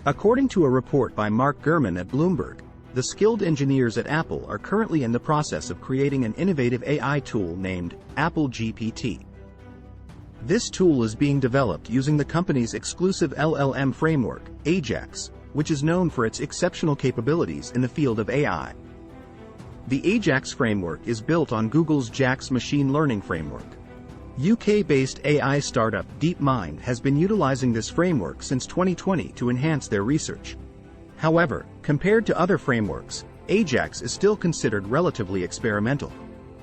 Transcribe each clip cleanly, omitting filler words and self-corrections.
According to a report by Mark Gurman at Bloomberg, the skilled engineers at Apple are currently in the process of creating an innovative AI tool named AppleGPT. This tool is being developed using the company's exclusive LLM framework, AJAX, which is known for its exceptional capabilities in the field of AI. The AJAX framework is built on Google's JAX machine learning framework. UK-based AI startup DeepMind has been utilizing this framework since 2020 to enhance their research. However, compared to other frameworks, AJAX is still considered relatively experimental.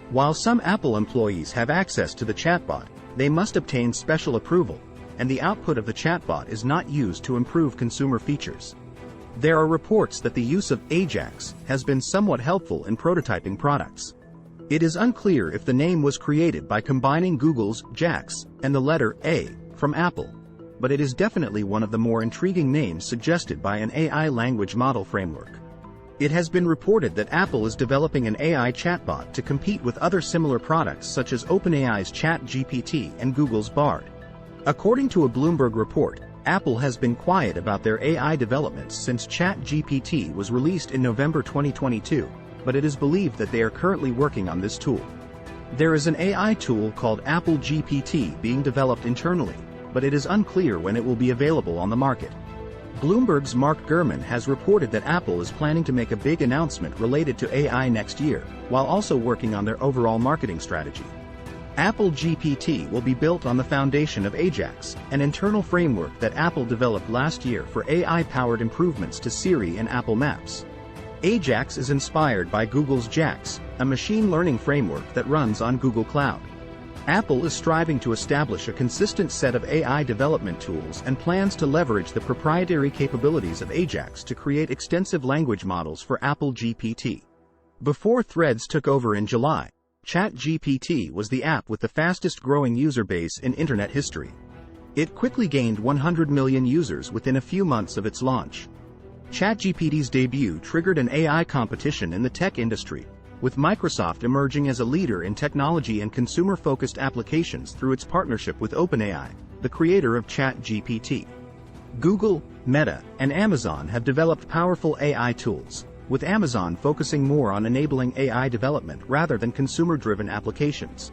While some Apple employees have access to the chatbot, they must obtain special approval, and the output of the chatbot is not used to improve consumer features. There are reports that the use of AJAX has been somewhat helpful in prototyping products. It is unclear if the name was created by combining Google's JAX and the letter A from Apple, but it is definitely one of the more intriguing names suggested by an AI language model framework. It has been reported that Apple is developing an AI chatbot to compete with other similar products such as OpenAI's ChatGPT and Google's Bard. According to a Bloomberg report, Apple has been quiet about their AI developments since ChatGPT was released in November 2022, but it is believed that they are currently working on this tool. There is an AI tool called AppleGPT being developed internally, but it is unclear when it will be available on the market. Bloomberg's Mark Gurman has reported that Apple is planning to make a big announcement related to AI next year, while also working on their overall marketing strategy. AppleGPT will be built on the foundation of AJAX, an internal framework that Apple developed last year for AI-powered improvements to Siri and Apple Maps. AJAX is inspired by Google's JAX, a machine learning framework that runs on Google Cloud. Apple is striving to establish a consistent set of AI development tools and plans to leverage the proprietary capabilities of AJAX to create extensive language models for AppleGPT. Before Threads took over in July, ChatGPT was the app with the fastest-growing user base in internet history. It quickly gained 100 million users within a few months of its launch. ChatGPT's debut triggered an AI competition in the tech industry, with Microsoft emerging as a leader in technology and consumer-focused applications through its partnership with OpenAI, the creator of ChatGPT. Google, Meta, and Amazon have developed powerful AI tools, with Amazon focusing more on enabling AI development rather than consumer-driven applications.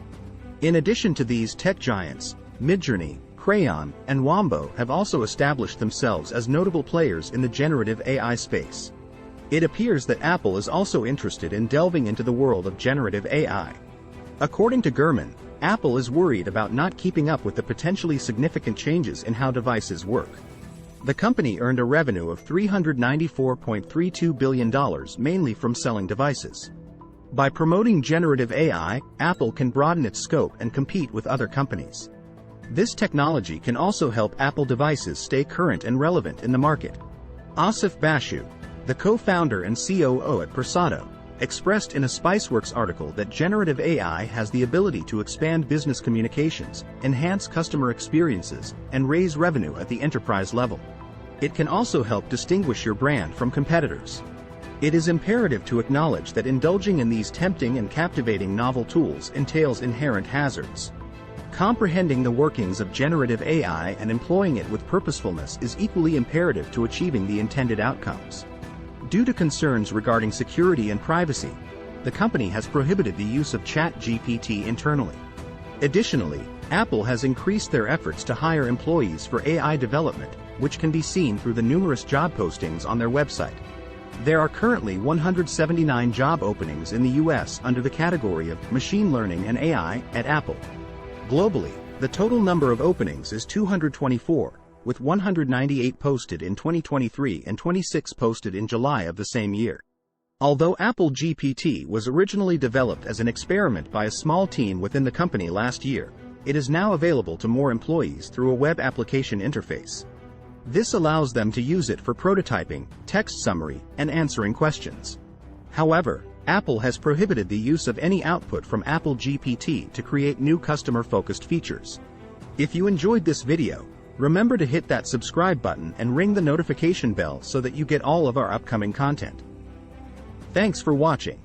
In addition to these tech giants, Midjourney, Crayon, and Wombo have also established themselves as notable players in the generative AI space. It appears that Apple is also interested in delving into the world of generative AI. According to Gurman, Apple is worried about not keeping up with the potentially significant changes in how devices work. The company earned a revenue of $394.32 billion mainly from selling devices. By promoting generative AI, Apple can broaden its scope and compete with other companies. This technology can also help Apple devices stay current and relevant in the market. Asif Bashu, the co-founder and COO at Persado, expressed in a Spiceworks article that generative AI has the ability to expand business communications, enhance customer experiences, and raise revenue at the enterprise level. It can also help distinguish your brand from competitors. It is imperative to acknowledge that indulging in these tempting and captivating novel tools entails inherent hazards. Comprehending the workings of generative AI and employing it with purposefulness is equally imperative to achieving the intended outcomes. Due to concerns regarding security and privacy, the company has prohibited the use of ChatGPT internally. Additionally, Apple has increased their efforts to hire employees for AI development, which can be seen through the numerous job postings on their website. There are currently 179 job openings in the US under the category of machine learning and AI at Apple. Globally, the total number of openings is 224, with 198 posted in 2023 and 26 posted in July of the same year. Although AppleGPT was originally developed as an experiment by a small team within the company last year, it is now available to more employees through a web application interface. This allows them to use it for prototyping, text summary, and answering questions. However, Apple has prohibited the use of any output from AppleGPT to create new customer-focused features. If you enjoyed this video, remember to hit that subscribe button and ring the notification bell so that you get all of our upcoming content. Thanks for watching.